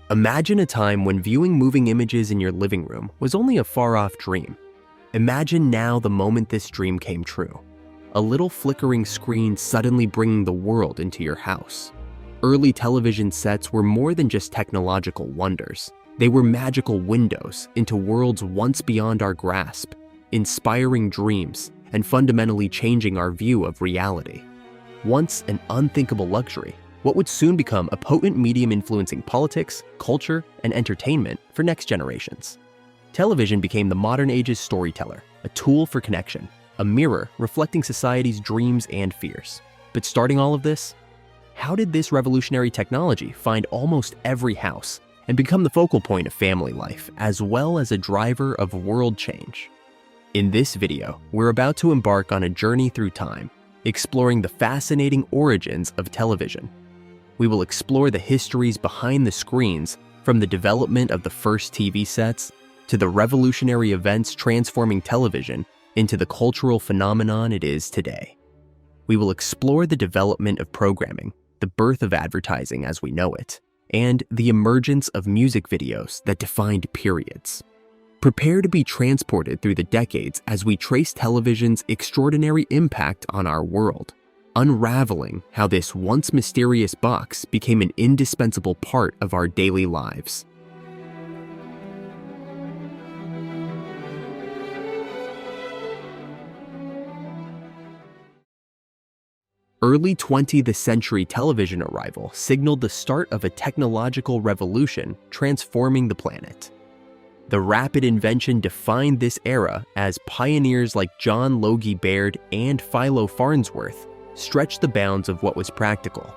Imagine a time when viewing moving images in your living room was only a far-off dream. Imagine now the moment this dream came true. A little flickering screen suddenly bringing the world into your house. Early television sets were more than just technological wonders. They were magical windows into worlds once beyond our grasp, inspiring dreams and fundamentally changing our view of reality. Once an unthinkable luxury, what would soon become a potent medium influencing politics, culture, and entertainment for next generations. Television became the modern age's storyteller, a tool for connection, a mirror reflecting society's dreams and fears. But starting all of this, how did this revolutionary technology find almost every house and become the focal point of family life, as well as a driver of world change? In this video, we're about to embark on a journey through time, exploring the fascinating origins of television. We will explore the histories behind the screens, from the development of the first TV sets to the revolutionary events transforming television into the cultural phenomenon it is today. We will explore the development of programming, the birth of advertising as we know it, and the emergence of music videos that defined periods. Prepare to be transported through the decades as we trace television's extraordinary impact on our world, unraveling how this once mysterious box became an indispensable part of our daily lives. Early 20th century television arrival signaled the start of a technological revolution transforming the planet. The rapid invention defined this era as pioneers like John Logie Baird and Philo Farnsworth stretched the bounds of what was practical.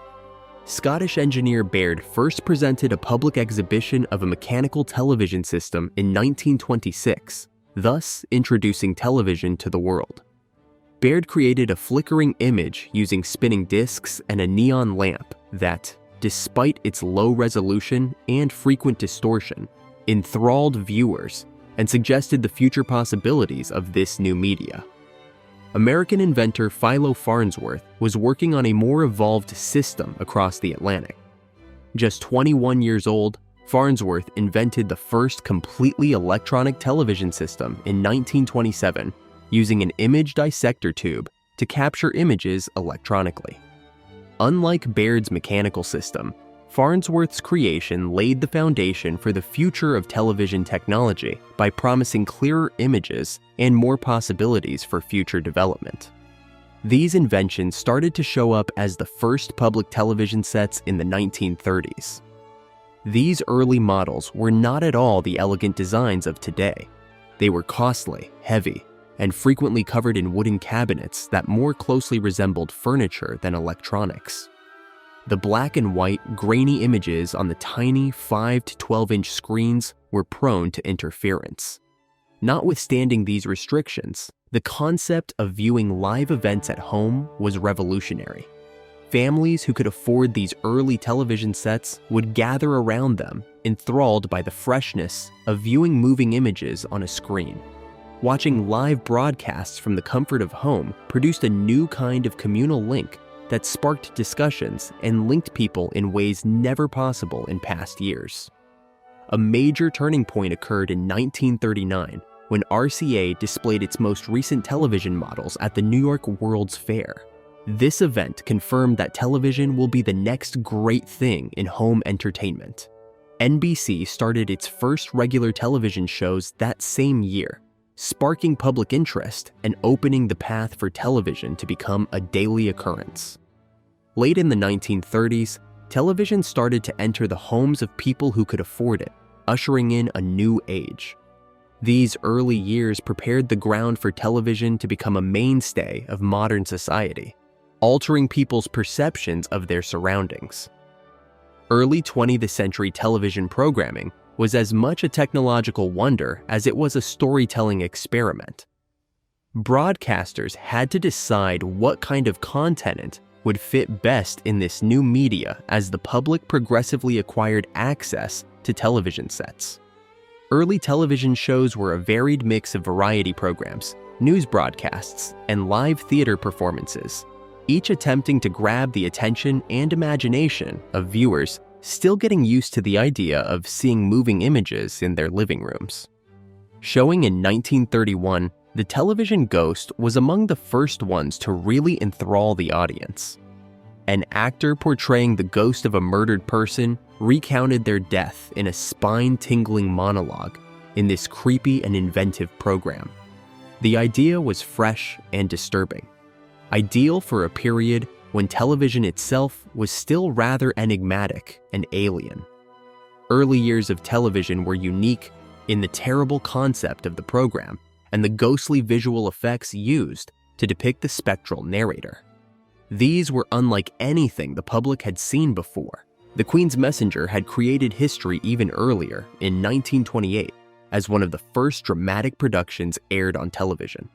Scottish engineer Baird first presented a public exhibition of a mechanical television system in 1926, thus introducing television to the world. Baird created a flickering image using spinning discs and a neon lamp that, despite its low resolution and frequent distortion, enthralled viewers and suggested the future possibilities of this new media. American inventor Philo Farnsworth was working on a more evolved system across the Atlantic. Just 21 years old, Farnsworth invented the first completely electronic television system in 1927 using an image dissector tube to capture images electronically. Unlike Baird's mechanical system, Farnsworth's creation laid the foundation for the future of television technology by promising clearer images and more possibilities for future development. These inventions started to show up as the first public television sets in the 1930s. These early models were not at all the elegant designs of today. They were costly, heavy, and frequently covered in wooden cabinets that more closely resembled furniture than electronics. The black and white, grainy images on the tiny 5 to 12-inch screens were prone to interference. Notwithstanding these restrictions, the concept of viewing live events at home was revolutionary. Families who could afford these early television sets would gather around them, enthralled by the freshness of viewing moving images on a screen. Watching live broadcasts from the comfort of home produced a new kind of communal link that sparked discussions and linked people in ways never possible in past years. A major turning point occurred in 1939 when RCA displayed its most recent television models at the New York World's Fair. This event confirmed that television will be the next great thing in home entertainment. NBC started its first regular television shows that same year, sparking public interest and opening the path for television to become a daily occurrence. Late in the 1930s, television started to enter the homes of people who could afford it, ushering in a new age. These early years prepared the ground for television to become a mainstay of modern society, altering people's perceptions of their surroundings. Early 20th century television programming was as much a technological wonder as it was a storytelling experiment. Broadcasters had to decide what kind of content would fit best in this new media as the public progressively acquired access to television sets. Early television shows were a varied mix of variety programs, news broadcasts, and live theater performances, each attempting to grab the attention and imagination of viewers still getting used to the idea of seeing moving images in their living rooms. Showing in 1931, the television ghost was among the first ones to really enthrall the audience. An actor portraying the ghost of a murdered person recounted their death in a spine-tingling monologue in this creepy and inventive program. The idea was fresh and disturbing, ideal for a period when television itself was still rather enigmatic and alien. Early years of television were unique in the terrible concept of the program and the ghostly visual effects used to depict the spectral narrator. These were unlike anything the public had seen before. The Queen's Messenger had created history even earlier, in 1928, as one of the first dramatic productions aired on television.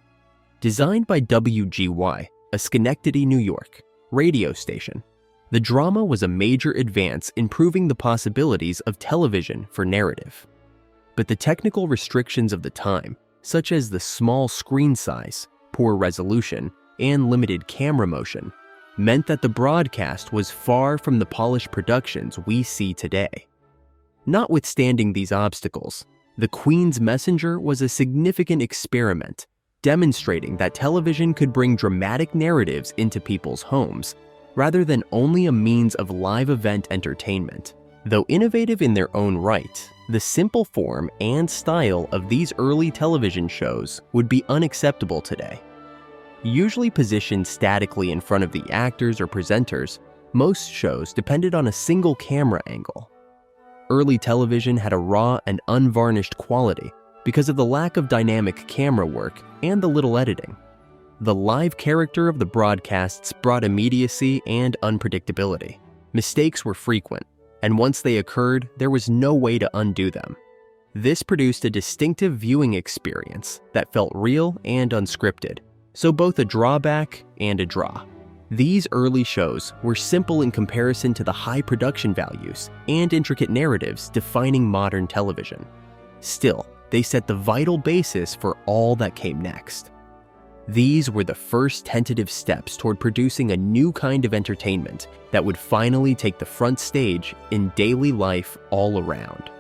Designed by WGY, a Schenectady, New York, radio station, the drama was a major advance in proving the possibilities of television for narrative. But the technical restrictions of the time, such as the small screen size, poor resolution, and limited camera motion, meant that the broadcast was far from the polished productions we see today. Notwithstanding these obstacles, The Queen's Messenger was a significant experiment, demonstrating that television could bring dramatic narratives into people's homes, rather than only a means of live event entertainment. Though innovative in their own right, the simple form and style of these early television shows would be unacceptable today. Usually positioned statically in front of the actors or presenters, most shows depended on a single camera angle. Early television had a raw and unvarnished quality because of the lack of dynamic camera work and the little editing. The live character of the broadcasts brought immediacy and unpredictability. Mistakes were frequent, and once they occurred, there was no way to undo them. This produced a distinctive viewing experience that felt real and unscripted, so both a drawback and a draw. These early shows were simple in comparison to the high production values and intricate narratives defining modern television. Still, they set the vital basis for all that came next. These were the first tentative steps toward producing a new kind of entertainment that would finally take the front stage in daily life all around.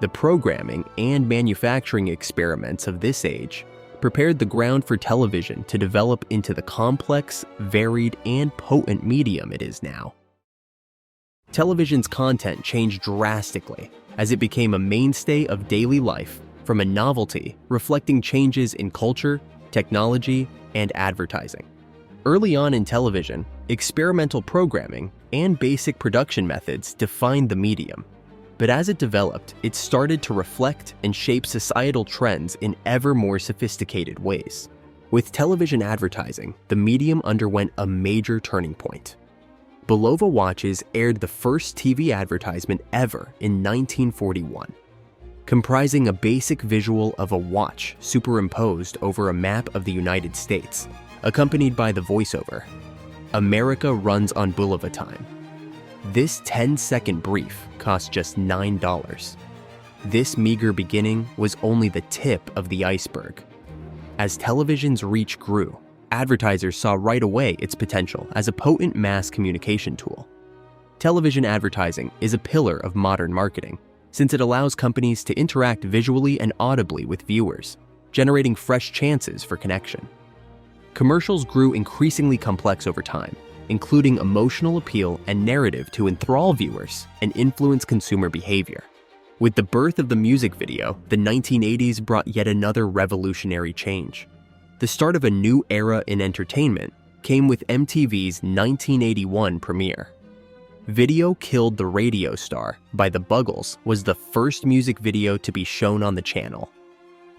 The programming and manufacturing experiments of this age prepared the ground for television to develop into the complex, varied, and potent medium it is now. Television's content changed drastically as it became a mainstay of daily life, from a novelty reflecting changes in culture, technology, and advertising. Early on in television, experimental programming and basic production methods defined the medium. But as it developed, it started to reflect and shape societal trends in ever more sophisticated ways. With television advertising, the medium underwent a major turning point. Bulova watches aired the first TV advertisement ever in 1941. Comprising a basic visual of a watch superimposed over a map of the United States, accompanied by the voiceover, "America runs on Bulova time." This 10-second brief cost just $9. This meager beginning was only the tip of the iceberg. As television's reach grew, advertisers saw right away its potential as a potent mass communication tool. Television advertising is a pillar of modern marketing, since it allows companies to interact visually and audibly with viewers, generating fresh chances for connection. Commercials grew increasingly complex over time, including emotional appeal and narrative to enthrall viewers and influence consumer behavior. With the birth of the music video, the 1980s brought yet another revolutionary change. The start of a new era in entertainment came with MTV's 1981 premiere. "Video Killed the Radio Star" by the Buggles was the first music video to be shown on the channel.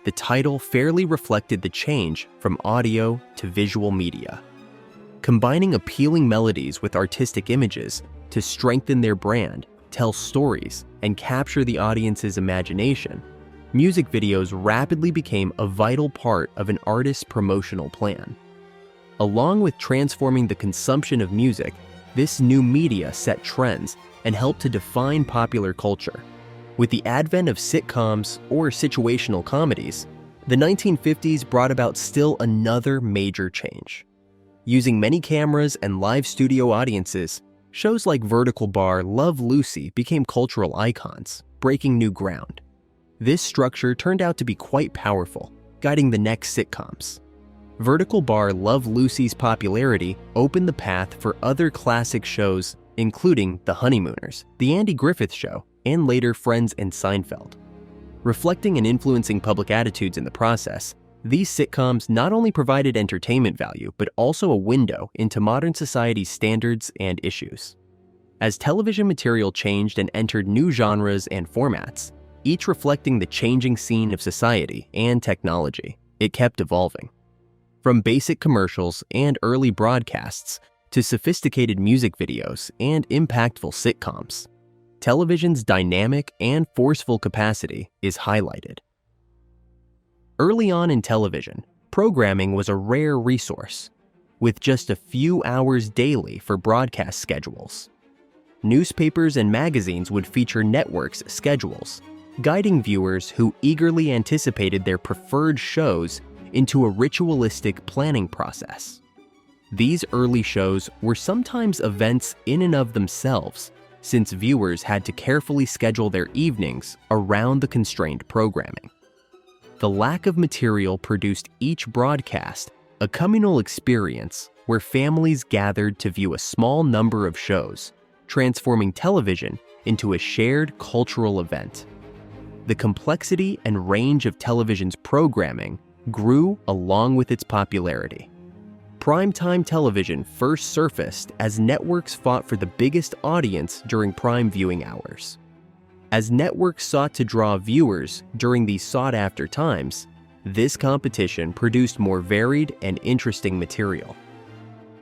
The title fairly reflected the change from audio to visual media. Combining appealing melodies with artistic images to strengthen their brand, tell stories, and capture the audience's imagination, music videos rapidly became a vital part of an artist's promotional plan. Along with transforming the consumption of music, this new media set trends and helped to define popular culture. With the advent of sitcoms or situational comedies, the 1950s brought about still another major change. Using many cameras and live studio audiences, Shows like Vertical Bar, Love Lucy became cultural icons, breaking new ground. This structure turned out to be quite powerful, guiding the next sitcoms. Vertical Bar, Love Lucy's popularity opened the path for other classic shows, including The Honeymooners, The Andy Griffith Show, and later Friends and Seinfeld. Reflecting and influencing public attitudes in the process, these sitcoms not only provided entertainment value, but also a window into modern society's standards and issues. As television material changed and entered new genres and formats, each reflecting the changing scene of society and technology, it kept evolving. From basic commercials and early broadcasts to sophisticated music videos and impactful sitcoms, television's dynamic and forceful capacity is highlighted. Early on in television, programming was a rare resource, with just a few hours daily for broadcast schedules. Newspapers and magazines would feature networks' schedules, guiding viewers who eagerly anticipated their preferred shows into a ritualistic planning process. These early shows were sometimes events in and of themselves, since viewers had to carefully schedule their evenings around the constrained programming. The lack of material produced each broadcast a communal experience where families gathered to view a small number of shows, transforming television into a shared cultural event. The complexity and range of television's programming grew along with its popularity. Primetime television first surfaced as networks fought for the biggest audience during prime viewing hours. As networks sought to draw viewers during these sought-after times, this competition produced more varied and interesting material.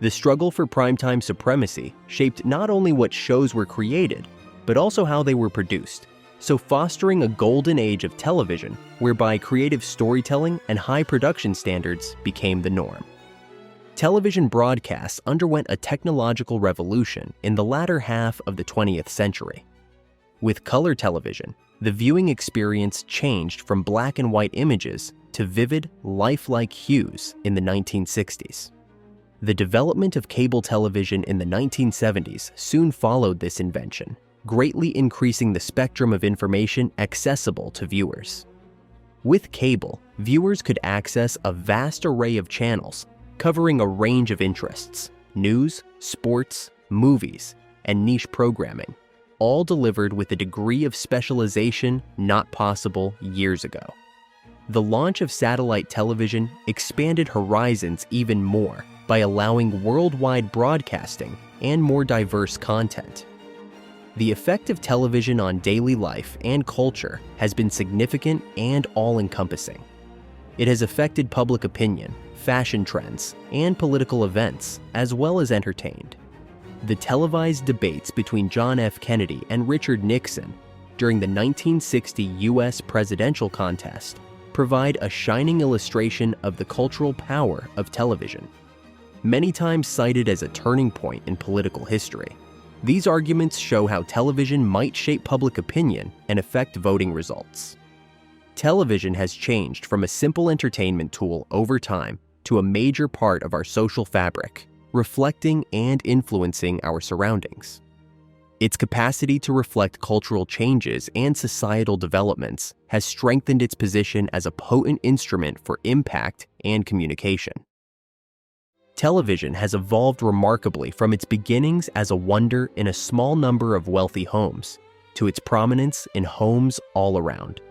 The struggle for primetime supremacy shaped not only what shows were created, but also how they were produced, so fostering a golden age of television whereby creative storytelling and high production standards became the norm. Television broadcasts underwent a technological revolution in the latter half of the 20th century. With color television, the viewing experience changed from black and white images to vivid, lifelike hues in the 1960s. The development of cable television in the 1970s soon followed this invention, greatly increasing the spectrum of information accessible to viewers. With cable, viewers could access a vast array of channels covering a range of interests: news, sports, movies, and niche programming, all delivered with a degree of specialization not possible years ago. The launch of satellite television expanded horizons even more by allowing worldwide broadcasting and more diverse content. The effect of television on daily life and culture has been significant and all-encompassing. It has affected public opinion, fashion trends, and political events, as well as entertained. The televised debates between John F. Kennedy and Richard Nixon during the 1960 U.S. presidential contest provide a shining illustration of the cultural power of television. Many times cited as a turning point in political history, these arguments show how television might shape public opinion and affect voting results. Television has changed from a simple entertainment tool over time to a major part of our social fabric, reflecting and influencing our surroundings. Its capacity to reflect cultural changes and societal developments has strengthened its position as a potent instrument for impact and communication. Television has evolved remarkably from its beginnings as a wonder in a small number of wealthy homes to its prominence in homes all around.